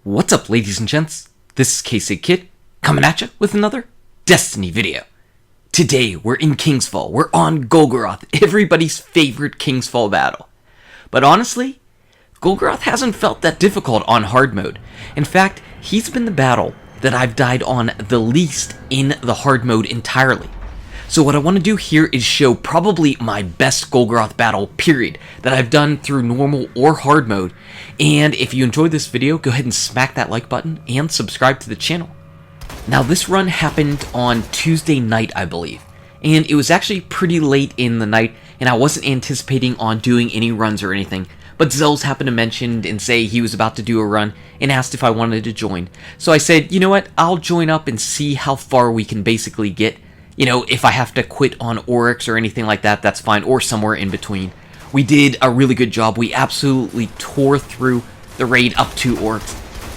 What's up, ladies and gents? This is KC Kid, coming at you with another Destiny video. Today, we're in Kingsfall. We're on Golgoroth, everybody's favorite Kingsfall battle. But honestly, Golgoroth hasn't felt that difficult on hard mode. In fact, he's been the battle that I've died on the least in the hard mode entirely. So what I want to do here is show probably my best Golgoroth battle, period, that I've done through normal or hard mode. And if you enjoyed this video, go ahead and smack that like button and subscribe to the channel. Now this run happened on Tuesday night, I believe. And it was actually pretty late in the night, and I wasn't anticipating on doing any runs or anything. But Zells happened to mention and say he was about to do a run and asked if I wanted to join. So I said, you know what, I'll join up and see how far we can basically get. You know, if I have to quit on Oryx or anything like that, that's fine, or somewhere in between. We did a really good job. We absolutely tore through the raid up to Oryx.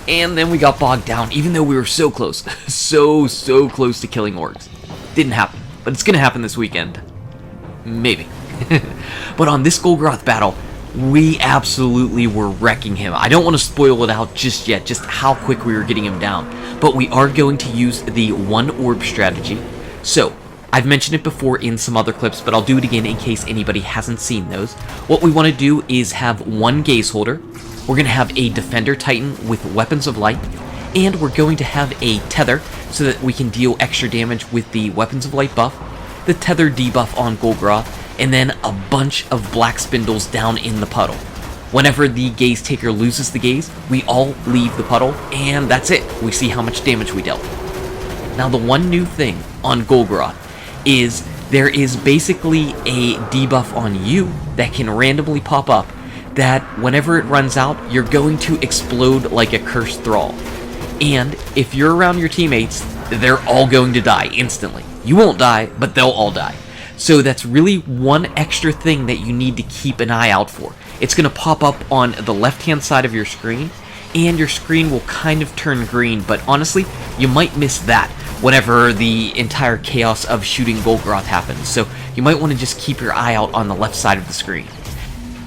And then we got bogged down, even though we were so close. so close to killing Oryx. Didn't happen, but it's going to happen this weekend. Maybe. But on this Golgoroth battle, we absolutely were wrecking him. I don't want to spoil it out just yet, just how quick we were getting him down. But we are going to use the one orb strategy. So, I've mentioned it before in some other clips, but I'll do it again in case anybody hasn't seen those. What we want to do is have one gaze holder. We're going to have a defender titan with weapons of light. And we're going to have a tether so that we can deal extra damage with the weapons of light buff, the tether debuff on Golgoroth, and then a bunch of black spindles down in the puddle. Whenever the gaze taker loses the gaze, we all leave the puddle, and that's it. We see how much damage we dealt. Now the one new thing on Golgoroth is there is basically a debuff on you that can randomly pop up that whenever it runs out, you're going to explode like a cursed thrall. And if you're around your teammates, they're all going to die instantly. You won't die, but they'll all die. So that's really one extra thing that you need to keep an eye out for. It's going to pop up on the left-hand side of your screen, and your screen will kind of turn green, but honestly, you might miss that whenever the entire chaos of shooting Golgoroth happens, so you might want to just keep your eye out on the left side of the screen.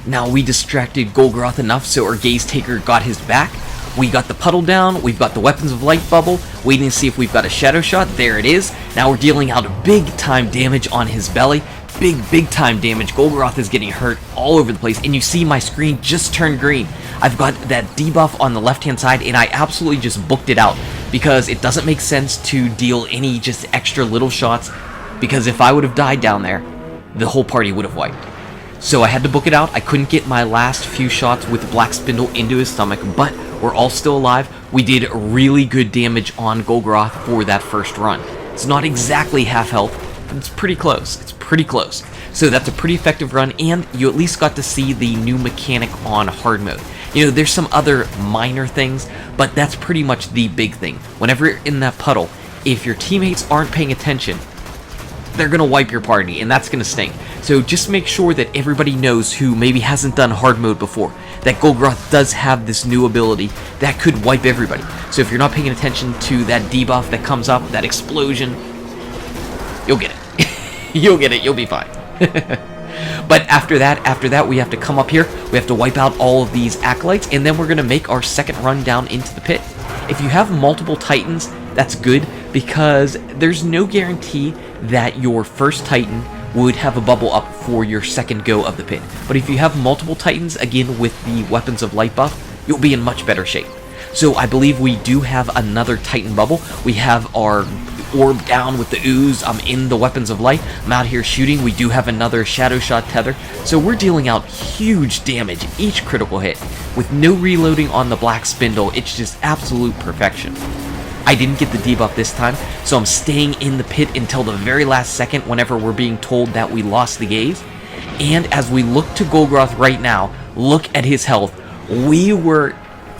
Now, we distracted Golgoroth enough so our gaze taker got his back. We got the puddle down, we've got the weapons of light bubble, waiting to see if we've got a shadow shot. There it is. Now we're dealing out big time damage on his belly. Big time damage. Golgoroth is getting hurt all over the place, and you see my screen just turned green. I've got that debuff on the left hand side, and I absolutely just booked it out because it doesn't make sense to deal any just extra little shots, because if I would have died down there, the whole party would have wiped. So I had to book it out. I couldn't get my last few shots with Black Spindle into his stomach, but we're all still alive. We did really good damage on Golgoroth for that first run. It's not exactly half health, but it's pretty close. It's pretty close. So that's a pretty effective run, and you at least got to see the new mechanic on hard mode. You know, there's some other minor things, but that's pretty much the big thing. Whenever you're in that puddle, if your teammates aren't paying attention, they're going to wipe your party, and that's going to stink. So just make sure that everybody knows who maybe hasn't done hard mode before, that Golgoroth does have this new ability that could wipe everybody. So if you're not paying attention to that debuff that comes up, that explosion, you'll get it. You'll get it. You'll be fine. But after that, we have to come up here. We have to wipe out all of these acolytes, and then we're going to make our second run down into the pit. If you have multiple titans, that's good, because there's no guarantee that your first titan would have a bubble up for your second go of the pit. But if you have multiple titans, again with the weapons of light buff, you'll be in much better shape. So I believe we do have another titan bubble. We have our orb down with the ooze. I'm in the weapons of light. I'm out here shooting. We do have another shadow shot tether. So we're dealing out huge damage each critical hit with no reloading on the black spindle. It's just absolute perfection. I didn't get the debuff this time, so I'm staying in the pit until the very last second whenever we're being told that we lost the gaze. And as we look to Golgoroth right now, look at his health. We were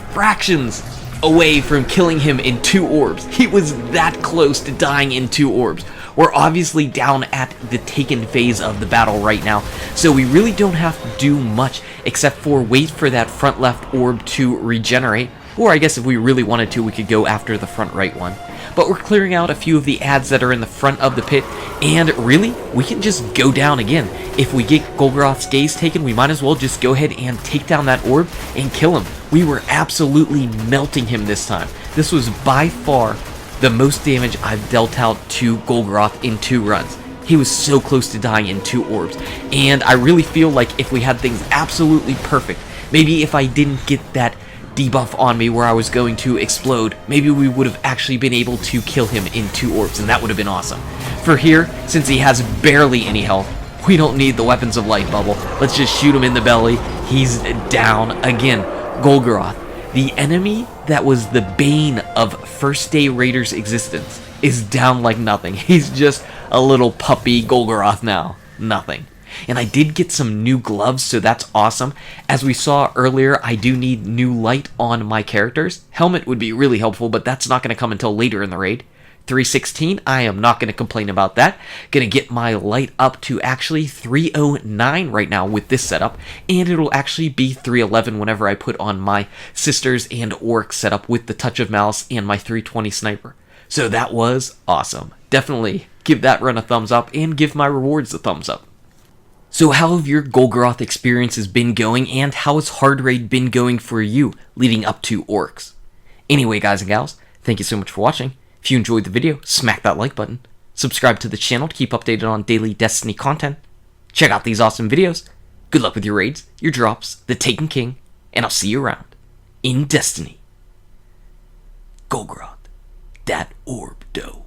fractions away from killing him in 2 orbs. He was that close to dying in 2 orbs. We're obviously down at the taken phase of the battle right now, so we really don't have to do much except for wait for that front left orb to regenerate, Or I guess if we really wanted to, we could go after the front right one. But we're clearing out a few of the ads that are in the front of the pit, and really, we can just go down again. If we get Golgoroth's gaze taken, we might as well just go ahead and take down that orb and kill him. We were absolutely melting him this time. This was by far the most damage I've dealt out to Golgoroth in 2 runs. He was so close to dying in 2 orbs, and I really feel like if we had things absolutely perfect, maybe if I didn't get that debuff on me where I was going to explode, maybe we would have actually been able to kill him in 2 orbs, and that would have been awesome. For here, since he has barely any health, we don't need the weapons of light bubble. Let's just shoot him in the belly. He's down again. Golgoroth, the enemy that was the bane of first day Raiders' existence, is down like nothing. He's just a little puppy Golgoroth now. Nothing. And I did get some new gloves, so that's awesome. As we saw earlier, I do need new light on my characters. Helmet would be really helpful, but that's not going to come until later in the raid. 316, I am not going to complain about that. Going to get my light up to actually 309 right now with this setup, and it'll actually be 311 whenever I put on my Sisters and Orc setup with the Touch of Malice and my 320 Sniper. So that was awesome. Definitely give that run a thumbs up and give my rewards a thumbs up. So how have your Golgoroth experiences been going, and how has Hard Raid been going for you leading up to Orcs? Anyway, guys and gals, thank you so much for watching. If you enjoyed the video, smack that like button. Subscribe to the channel to keep updated on daily Destiny content. Check out these awesome videos. Good luck with your raids, your drops, the Taken King, and I'll see you around in Destiny. Golgoroth, that orb dough.